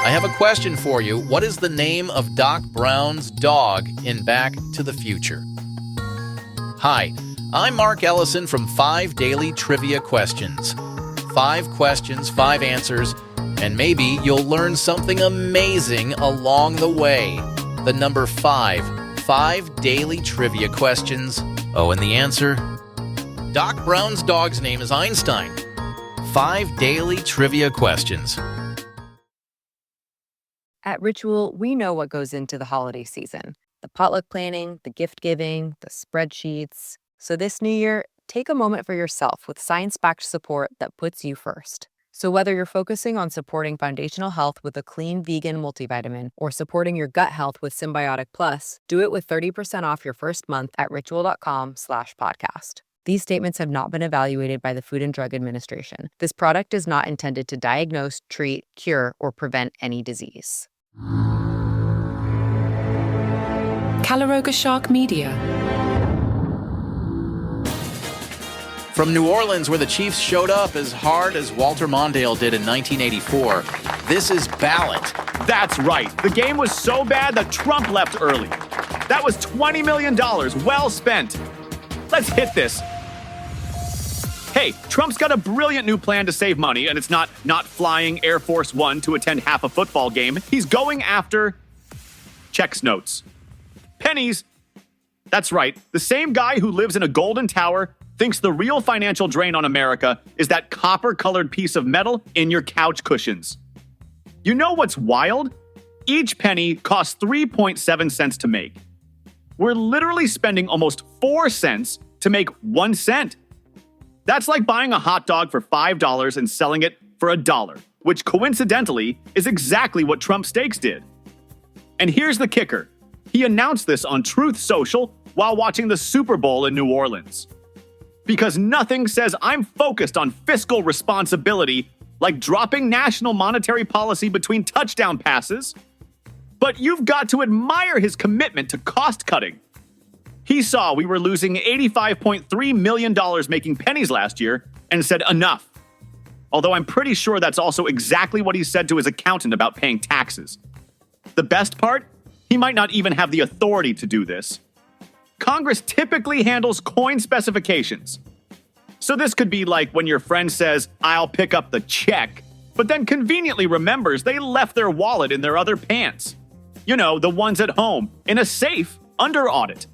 I have a question for you. What is the name of Doc Brown's dog in Back to the Future? Hi, I'm Mark Ellison from 5 Daily Trivia Questions. 5 questions, 5 answers, and maybe you'll learn something amazing along the way. The number 5. 5 Daily Trivia Questions. Oh, and the answer? Doc Brown's dog's name is Einstein. 5 Daily Trivia Questions. At Ritual, we know what goes into the holiday season. The potluck planning, the gift giving, the spreadsheets. So this new year, take a moment for yourself with science-backed support that puts you first. So whether you're focusing on supporting foundational health with a clean vegan multivitamin or supporting your gut health with Symbiotic Plus, do it with 30% off your first month at ritual.com/podcast. These statements have not been evaluated by the Food and Drug Administration. This product is not intended to diagnose, treat, cure, or prevent any disease. Calaroga Shark Media. From New Orleans, where the Chiefs showed up as hard as Walter Mondale did in 1984, this is Ballot. That's right. The game was so bad that Trump left early. That was $20 million well spent. Let's hit this. Hey, Trump's got a brilliant new plan to save money, and it's not flying Air Force One to attend half a football game. He's going after checks notes. Pennies. That's right. The same guy who lives in a golden tower thinks the real financial drain on America is that copper-colored piece of metal in your couch cushions. You know what's wild? Each penny costs 3.7 cents to make. We're literally spending almost 4 cents to make 1 cent. That's like buying a hot dog for $5 and selling it for $1, which coincidentally is exactly what Trump Steaks did. And here's the kicker. He announced this on Truth Social while watching the Super Bowl in New Orleans. Because nothing says I'm focused on fiscal responsibility like dropping national monetary policy between touchdown passes. But you've got to admire his commitment to cost cutting. He saw we were losing $85.3 million making pennies last year and said enough. Although I'm pretty sure that's also exactly what he said to his accountant about paying taxes. The best part? He might not even have the authority to do this. Congress typically handles coin specifications. So this could be like when your friend says, "I'll pick up the check," but then conveniently remembers they left their wallet in their other pants. You know, the ones at home, in a safe, under audit.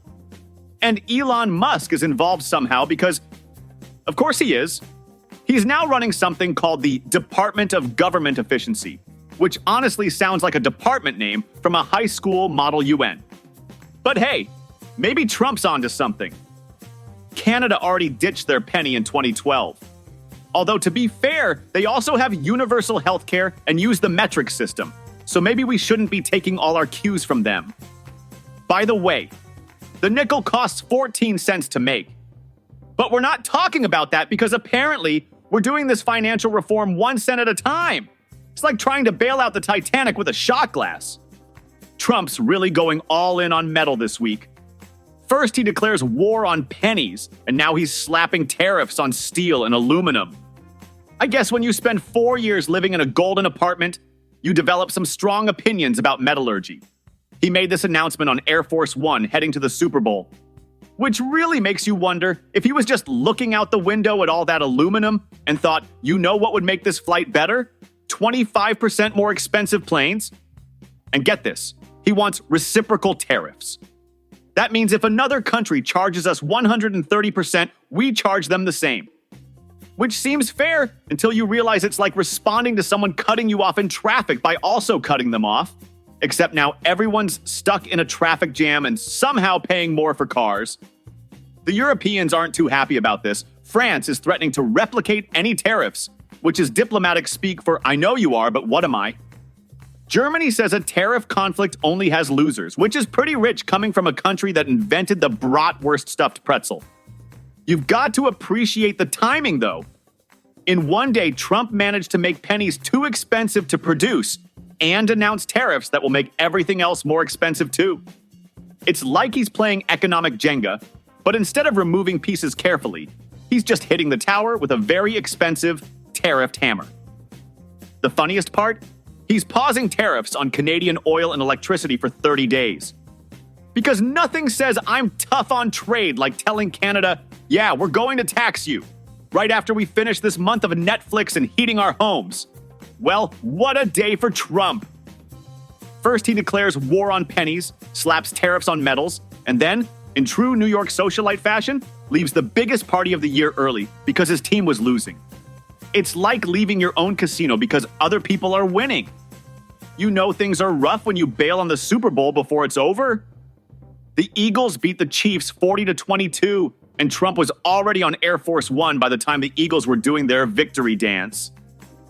And Elon Musk is involved somehow because, of course he is. He's now running something called the Department of Government Efficiency, which honestly sounds like a department name from a high school model UN. But hey, maybe Trump's onto something. Canada already ditched their penny in 2012. Although to be fair, they also have universal healthcare and use the metric system, so maybe we shouldn't be taking all our cues from them. By the way, the nickel costs 14 cents to make. But we're not talking about that because apparently we're doing this financial reform 1 cent at a time. It's like trying to bail out the Titanic with a shot glass. Trump's really going all in on metal this week. First, he declares war on pennies, and now he's slapping tariffs on steel and aluminum. I guess when you spend 4 years living in a golden apartment, you develop some strong opinions about metallurgy. He made this announcement on Air Force One heading to the Super Bowl, which really makes you wonder if he was just looking out the window at all that aluminum and thought, you know what would make this flight better? 25% more expensive planes? And get this, he wants reciprocal tariffs. That means if another country charges us 130%, we charge them the same. Which seems fair until you realize it's like responding to someone cutting you off in traffic by also cutting them off. Except now everyone's stuck in a traffic jam and somehow paying more for cars. The Europeans aren't too happy about this. France is threatening to replicate any tariffs, which is diplomatic speak for I know you are, but what am I? Germany says a tariff conflict only has losers, which is pretty rich coming from a country that invented the bratwurst stuffed pretzel. You've got to appreciate the timing, though. In one day, Trump managed to make pennies too expensive to produce and announce tariffs that will make everything else more expensive too. It's like he's playing economic Jenga, but instead of removing pieces carefully, he's just hitting the tower with a very expensive tariffed hammer. The funniest part? He's pausing tariffs on Canadian oil and electricity for 30 days. Because nothing says I'm tough on trade like telling Canada, yeah, we're going to tax you, right after we finish this month of Netflix and heating our homes. Well, what a day for Trump. First, he declares war on pennies, slaps tariffs on metals, and then, in true New York socialite fashion, leaves the biggest party of the year early because his team was losing. It's like leaving your own casino because other people are winning. You know things are rough when you bail on the Super Bowl before it's over. The Eagles beat the Chiefs 40-22, and Trump was already on Air Force One by the time the Eagles were doing their victory dance.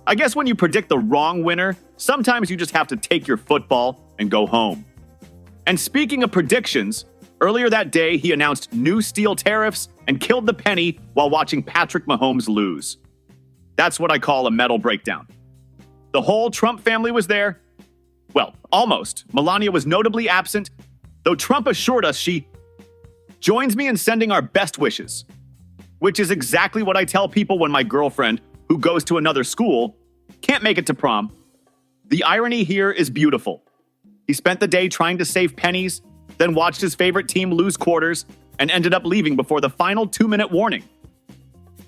I guess when you predict the wrong winner, sometimes you just have to take your football and go home. And speaking of predictions, earlier that day he announced new steel tariffs and killed the penny while watching Patrick Mahomes lose. That's what I call a medal breakdown. The whole Trump family was there. Well, almost. Melania was notably absent, though Trump assured us she joins me in sending our best wishes, which is exactly what I tell people when my girlfriend, who goes to another school, can't make it to prom. The irony here is beautiful. He spent the day trying to save pennies, then watched his favorite team lose quarters, and ended up leaving before the final 2-minute warning.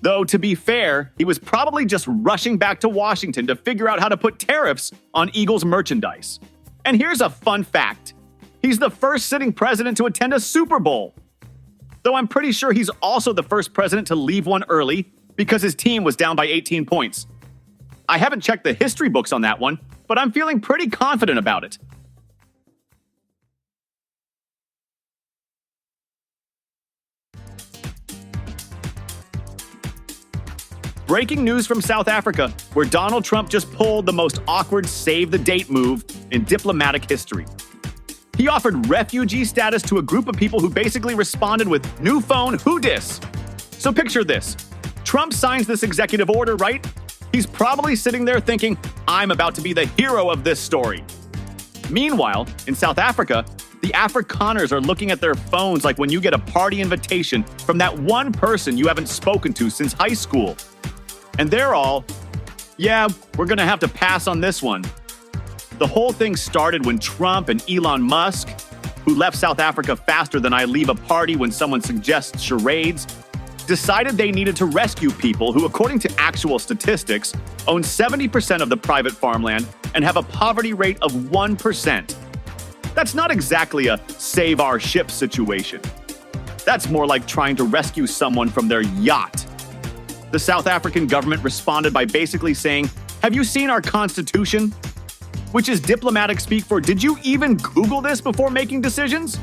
Though, to be fair, he was probably just rushing back to Washington to figure out how to put tariffs on Eagles merchandise. And here's a fun fact. He's the first sitting president to attend a Super Bowl. Though I'm pretty sure he's also the first president to leave one early because his team was down by 18 points. I haven't checked the history books on that one, but I'm feeling pretty confident about it. Breaking news from South Africa, where Donald Trump just pulled the most awkward save-the-date move in diplomatic history. He offered refugee status to a group of people who basically responded with "new phone, who dis?" So picture this. Trump signs this executive order, right? He's probably sitting there thinking, I'm about to be the hero of this story. Meanwhile, in South Africa, the Afrikaners are looking at their phones like when you get a party invitation from that one person you haven't spoken to since high school. And they're all, yeah, we're going to have to pass on this one. The whole thing started when Trump and Elon Musk, who left South Africa faster than I leave a party when someone suggests charades, decided they needed to rescue people who, according to actual statistics, own 70% of the private farmland and have a poverty rate of 1%. That's not exactly a save our ship situation. That's more like trying to rescue someone from their yacht. The South African government responded by basically saying, have you seen our constitution? Which is diplomatic speak for, did you even Google this before making decisions?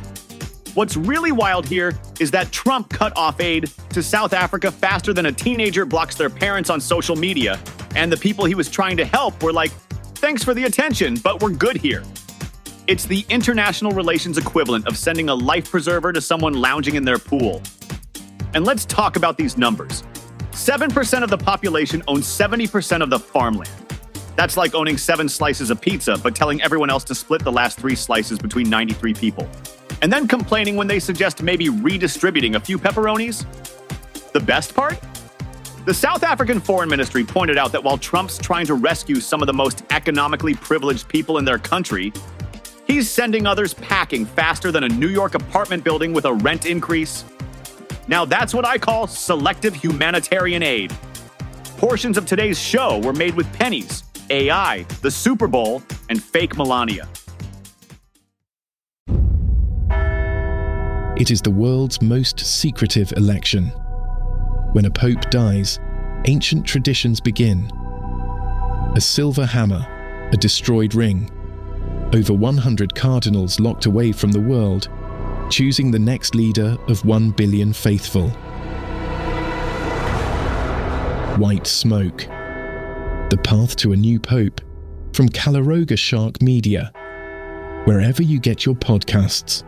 What's really wild here is that Trump cut off aid to South Africa faster than a teenager blocks their parents on social media, and the people he was trying to help were like, thanks for the attention, but we're good here. It's the international relations equivalent of sending a life preserver to someone lounging in their pool. And let's talk about these numbers. 7% of the population owns 70% of the farmland. That's like owning 7 slices of pizza, but telling everyone else to split the last 3 slices between 93 people. And then complaining when they suggest maybe redistributing a few pepperonis. The best part? The South African Foreign Ministry pointed out that while Trump's trying to rescue some of the most economically privileged people in their country, he's sending others packing faster than a New York apartment building with a rent increase. Now that's what I call selective humanitarian aid. Portions of today's show were made with pennies, AI, the Super Bowl, and fake Melania. It is the world's most secretive election. When a pope dies, ancient traditions begin. A silver hammer, a destroyed ring, over 100 cardinals locked away from the world, choosing the next leader of 1 billion faithful. White smoke. The path to a new pope, from Caloroga Shark Media, wherever you get your podcasts.